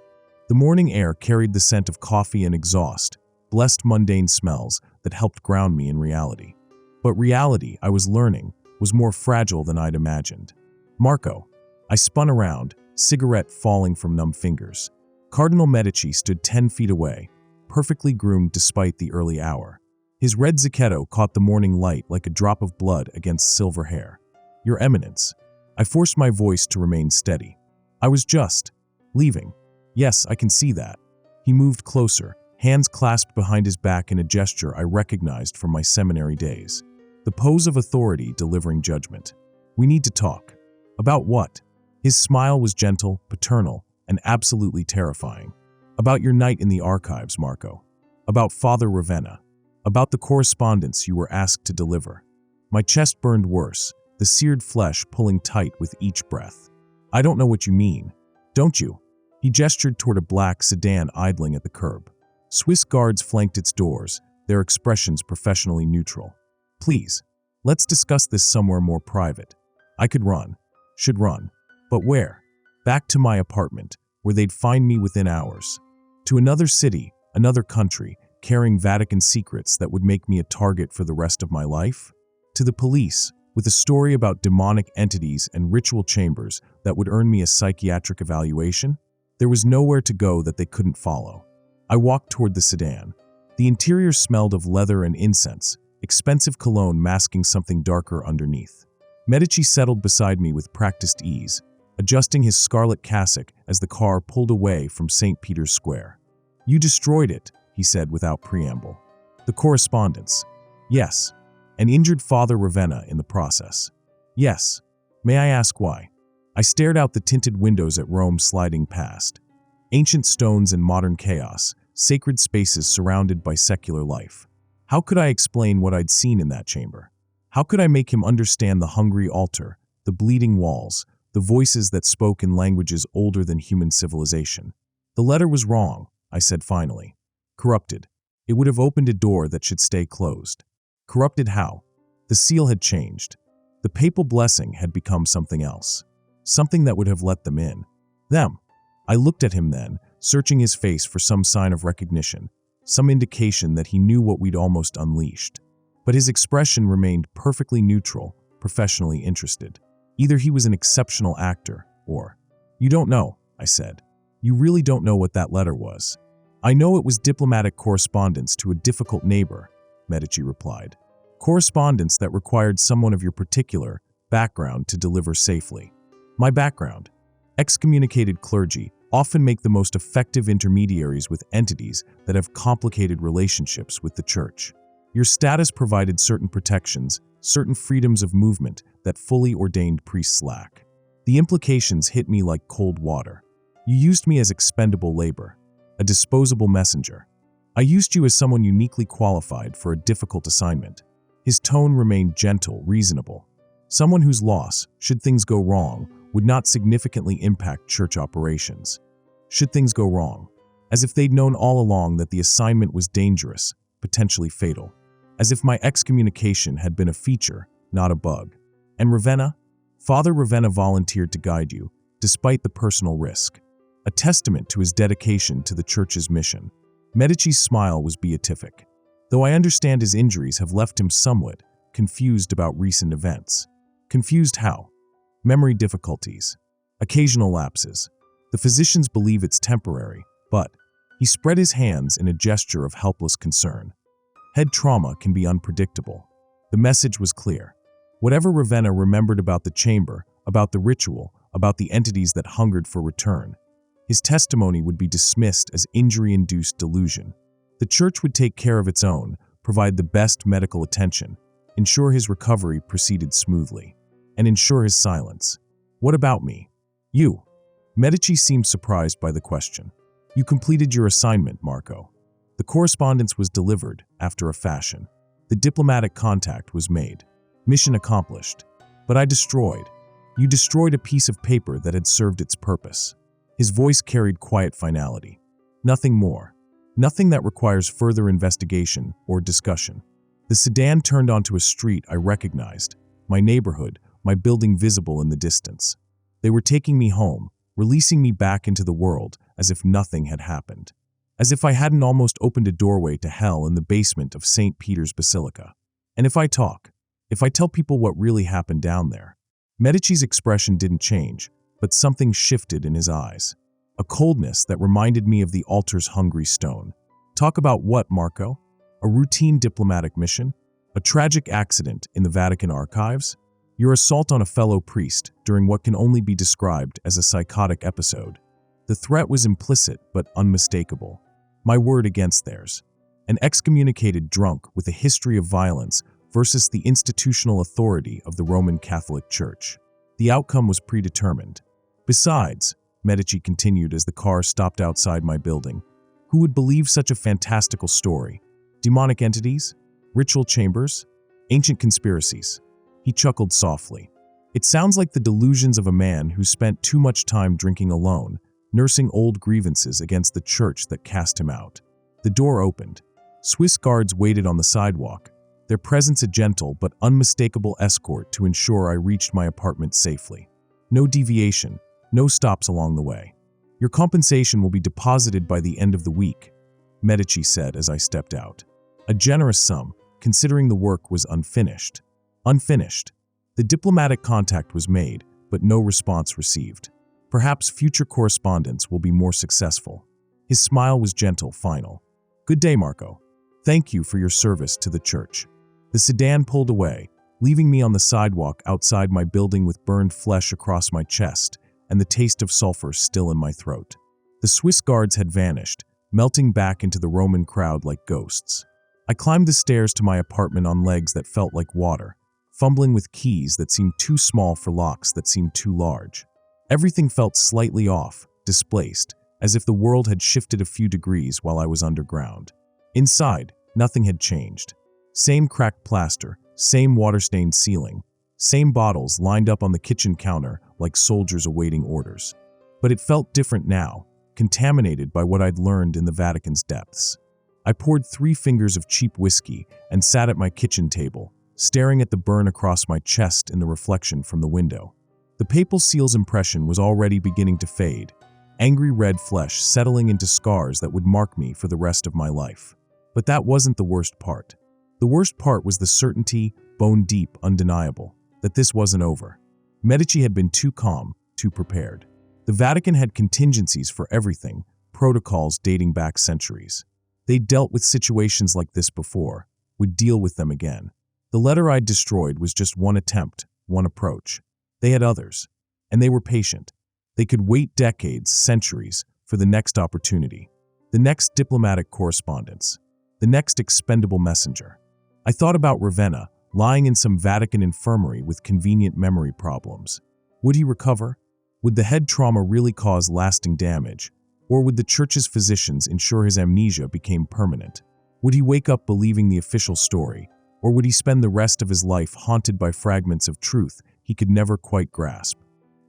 The morning air carried the scent of coffee and exhaust, blessed mundane smells that helped ground me in reality. But reality, I was learning, was more fragile than I'd imagined. Marco. I spun around, cigarette falling from numb fingers. Cardinal Medici stood 10 feet away, perfectly groomed despite the early hour. His red zacchetto caught the morning light like a drop of blood against silver hair. Your Eminence. I forced my voice to remain steady. I was just leaving. Yes, I can see that. He moved closer, hands clasped behind his back in a gesture I recognized from my seminary days. The pose of authority delivering judgment. We need to talk. About what? His smile was gentle, paternal, and absolutely terrifying. About your night in the archives, Marco. About Father Ravenna. About the correspondence you were asked to deliver. My chest burned worse, the seared flesh pulling tight with each breath. I don't know what you mean. Don't you? He gestured toward a black sedan idling at the curb. Swiss guards flanked its doors, their expressions professionally neutral. Please, let's discuss this somewhere more private. I could run. Should run. But where? Back to my apartment, where they'd find me within hours. To another city, another country, carrying Vatican secrets that would make me a target for the rest of my life? To the police, with a story about demonic entities and ritual chambers that would earn me a psychiatric evaluation? There was nowhere to go that they couldn't follow. I walked toward the sedan. The interior smelled of leather and incense, expensive cologne masking something darker underneath. Medici settled beside me with practiced ease, adjusting his scarlet cassock as the car pulled away from St. Peter's Square. You destroyed it, he said without preamble. The correspondence. Yes. And injured Father Ravenna in the process. Yes. May I ask why? I stared out the tinted windows at Rome sliding past. Ancient stones and modern chaos, sacred spaces surrounded by secular life. How could I explain what I'd seen in that chamber? How could I make him understand the hungry altar, the bleeding walls, the voices that spoke in languages older than human civilization? The letter was wrong, I said finally. Corrupted. It would have opened a door that should stay closed. Corrupted how? The seal had changed. The papal blessing had become something else. Something that would have let them in. Them. I looked at him then, searching his face for some sign of recognition, some indication that he knew what we'd almost unleashed. But his expression remained perfectly neutral, professionally interested. Either he was an exceptional actor, or… You don't know, I said. You really don't know what that letter was. I know it was diplomatic correspondence to a difficult neighbor, Medici replied. Correspondence that required someone of your particular background to deliver safely. My background. Excommunicated clergy often make the most effective intermediaries with entities that have complicated relationships with the church. Your status provided certain protections, certain freedoms of movement that fully ordained priests lack. The implications hit me like cold water. You used me as expendable labor, a disposable messenger. I used you as someone uniquely qualified for a difficult assignment. His tone remained gentle, reasonable. Someone whose loss, should things go wrong, would not significantly impact church operations. Should things go wrong, as if they'd known all along that the assignment was dangerous, potentially fatal. As if my excommunication had been a feature, not a bug. And Ravenna? Father Ravenna volunteered to guide you, despite the personal risk. A testament to his dedication to the church's mission. Medici's smile was beatific. Though I understand his injuries have left him somewhat confused about recent events. Confused how? Memory difficulties. Occasional lapses. The physicians believe it's temporary, but… He spread his hands in a gesture of helpless concern. Head trauma can be unpredictable. The message was clear. Whatever Ravenna remembered about the chamber, about the ritual, about the entities that hungered for return, his testimony would be dismissed as injury-induced delusion. The church would take care of its own, provide the best medical attention, ensure his recovery proceeded smoothly, and ensure his silence. What about me? You. Medici seemed surprised by the question. You completed your assignment, Marco. The correspondence was delivered after a fashion. The diplomatic contact was made. Mission accomplished. But I destroyed. You destroyed a piece of paper that had served its purpose. His voice carried quiet finality. Nothing more. Nothing that requires further investigation or discussion. The sedan turned onto a street I recognized. My neighborhood, my building visible in the distance. They were taking me home, releasing me back into the world as if nothing had happened. As if I hadn't almost opened a doorway to hell in the basement of St. Peter's Basilica. And if I tell people what really happened down there… Medici's expression didn't change, but something shifted in his eyes. A coldness that reminded me of the altar's hungry stone. Talk about what, Marco? A routine diplomatic mission? A tragic accident in the Vatican archives? Your assault on a fellow priest during what can only be described as a psychotic episode? The threat was implicit but unmistakable. My word against theirs. An excommunicated drunk with a history of violence versus the institutional authority of the Roman Catholic Church. The outcome was predetermined. Besides, Medici continued as the car stopped outside my building, who would believe such a fantastical story? Demonic entities? Ritual chambers? Ancient conspiracies? He chuckled softly. It sounds like the delusions of a man who spent too much time drinking alone, nursing old grievances against the church that cast him out. The door opened. Swiss guards waited on the sidewalk, their presence a gentle but unmistakable escort to ensure I reached my apartment safely. No deviation, no stops along the way. Your compensation will be deposited by the end of the week, Medici said as I stepped out. A generous sum, considering the work was unfinished. Unfinished. The diplomatic contact was made, but no response received. Perhaps future correspondence will be more successful. His smile was gentle, final. Good day, Marco. Thank you for your service to the church. The sedan pulled away, leaving me on the sidewalk outside my building with burned flesh across my chest and the taste of sulfur still in my throat. The Swiss guards had vanished, melting back into the Roman crowd like ghosts. I climbed the stairs to my apartment on legs that felt like water, fumbling with keys that seemed too small for locks that seemed too large. Everything felt slightly off, displaced, as if the world had shifted a few degrees while I was underground. Inside, nothing had changed. Same cracked plaster, same water-stained ceiling, same bottles lined up on the kitchen counter like soldiers awaiting orders. But it felt different now, contaminated by what I'd learned in the Vatican's depths. I poured 3 fingers of cheap whiskey and sat at my kitchen table, staring at the burn across my chest in the reflection from the window. The papal seal's impression was already beginning to fade, angry red flesh settling into scars that would mark me for the rest of my life. But that wasn't the worst part. The worst part was the certainty, bone-deep, undeniable, that this wasn't over. Medici had been too calm, too prepared. The Vatican had contingencies for everything, protocols dating back centuries. They'd dealt with situations like this before, would deal with them again. The letter I'd destroyed was just one attempt, one approach. They had others, and they were patient. They could wait decades, centuries, for the next opportunity, the next diplomatic correspondence, the next expendable messenger. I thought about Ravenna, lying in some Vatican infirmary with convenient memory problems. Would he recover? Would the head trauma really cause lasting damage? Or would the church's physicians ensure his amnesia became permanent? Would he wake up believing the official story? Or would he spend the rest of his life haunted by fragments of truth he could never quite grasp?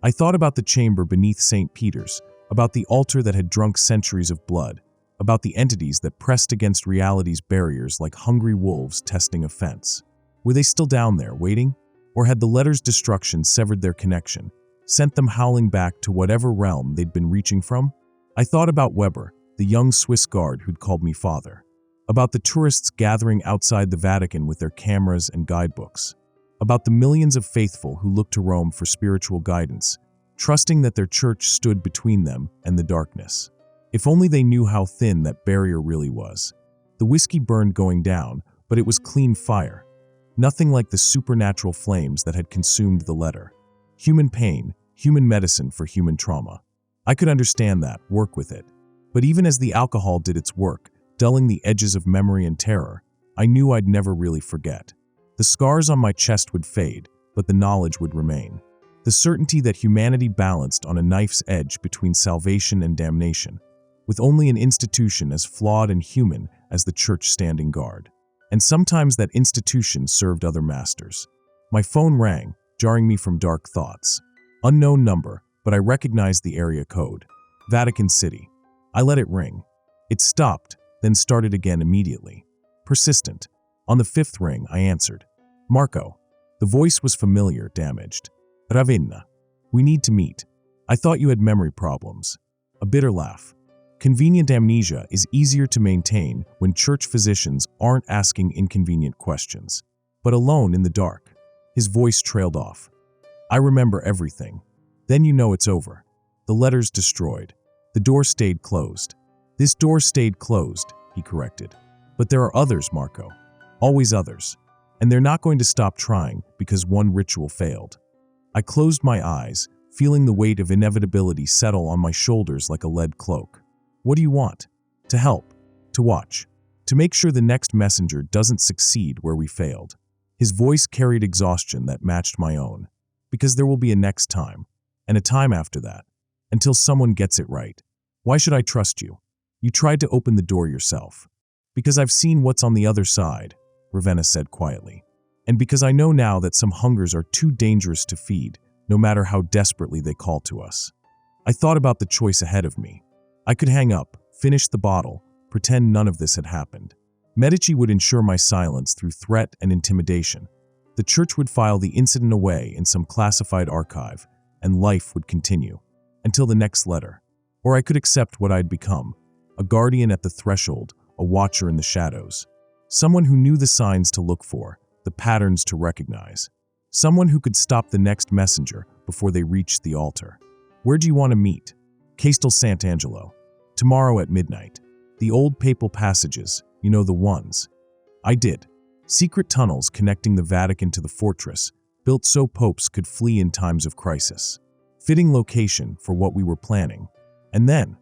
I thought about the chamber beneath St. Peter's, about the altar that had drunk centuries of blood, about the entities that pressed against reality's barriers like hungry wolves testing a fence. Were they still down there, waiting? Or had the letter's destruction severed their connection, sent them howling back to whatever realm they'd been reaching from? I thought about Weber, the young Swiss guard who'd called me father, about the tourists gathering outside the Vatican with their cameras and guidebooks, about the millions of faithful who looked to Rome for spiritual guidance, trusting that their church stood between them and the darkness. If only they knew how thin that barrier really was. The whiskey burned going down, but it was clean fire. Nothing like the supernatural flames that had consumed the letter. Human pain, human medicine for human trauma. I could understand that, work with it. But even as the alcohol did its work, dulling the edges of memory and terror, I knew I'd never really forget. The scars on my chest would fade, but the knowledge would remain. The certainty that humanity balanced on a knife's edge between salvation and damnation, with only an institution as flawed and human as the church standing guard. And sometimes that institution served other masters. My phone rang, jarring me from dark thoughts. Unknown number, but I recognized the area code. Vatican City. I let it ring. It stopped, then started again immediately. Persistent. On the 5th ring, I answered. Marco. The voice was familiar, damaged. Ravenna. We need to meet. I thought you had memory problems. A bitter laugh. Convenient amnesia is easier to maintain when church physicians aren't asking inconvenient questions. But alone in the dark. His voice trailed off. I remember everything. Then you know it's over. The letter's destroyed. The door stayed closed. This door stayed closed, he corrected. But there are others, Marco. Always others. And they're not going to stop trying because one ritual failed. I closed my eyes, feeling the weight of inevitability settle on my shoulders like a lead cloak. What do you want? To help. To watch. To make sure the next messenger doesn't succeed where we failed. His voice carried exhaustion that matched my own. Because there will be a next time. And a time after that. Until someone gets it right. Why should I trust you? You tried to open the door yourself. Because I've seen what's on the other side, Ravenna said quietly. And because I know now that some hungers are too dangerous to feed, no matter how desperately they call to us. I thought about the choice ahead of me. I could hang up, finish the bottle, pretend none of this had happened. Medici would ensure my silence through threat and intimidation. The church would file the incident away in some classified archive, and life would continue. Until the next letter. Or I could accept what I'd become. A guardian at the threshold, a watcher in the shadows. Someone who knew the signs to look for, the patterns to recognize. Someone who could stop the next messenger before they reached the altar. Where do you want to meet? Castel Sant'Angelo. Tomorrow at midnight. The old papal passages, you know the ones. I did. Secret tunnels connecting the Vatican to the fortress, built so popes could flee in times of crisis. Fitting location for what we were planning. And then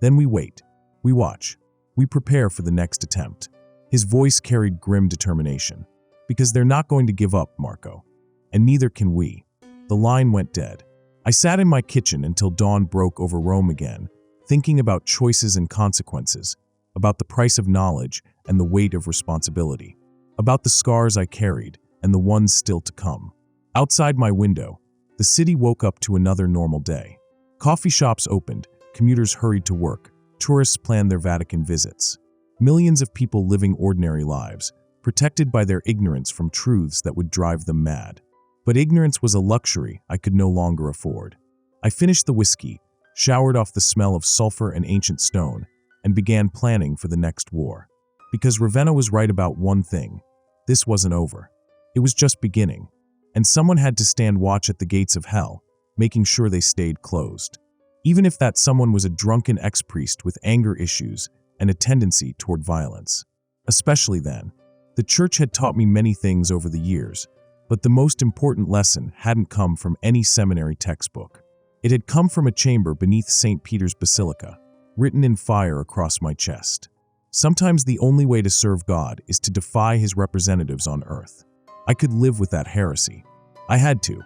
we wait. We watch. We prepare for the next attempt. His voice carried grim determination. Because they're not going to give up, Marco. And neither can we. The line went dead. I sat in my kitchen until dawn broke over Rome again, thinking about choices and consequences, about the price of knowledge and the weight of responsibility, about the scars I carried and the ones still to come. Outside my window, the city woke up to another normal day. Coffee shops opened, commuters hurried to work, tourists planned their Vatican visits. Millions of people living ordinary lives, protected by their ignorance from truths that would drive them mad. But ignorance was a luxury I could no longer afford. I finished the whiskey, showered off the smell of sulfur and ancient stone, and began planning for the next war. Because Ravenna was right about one thing: this wasn't over. It was just beginning, and someone had to stand watch at the gates of hell, making sure they stayed closed. Even if that someone was a drunken ex-priest with anger issues and a tendency toward violence. Especially then. The church had taught me many things over the years, but the most important lesson hadn't come from any seminary textbook. It had come from a chamber beneath St. Peter's Basilica, written in fire across my chest. Sometimes the only way to serve God is to defy his representatives on earth. I could live with that heresy. I had to,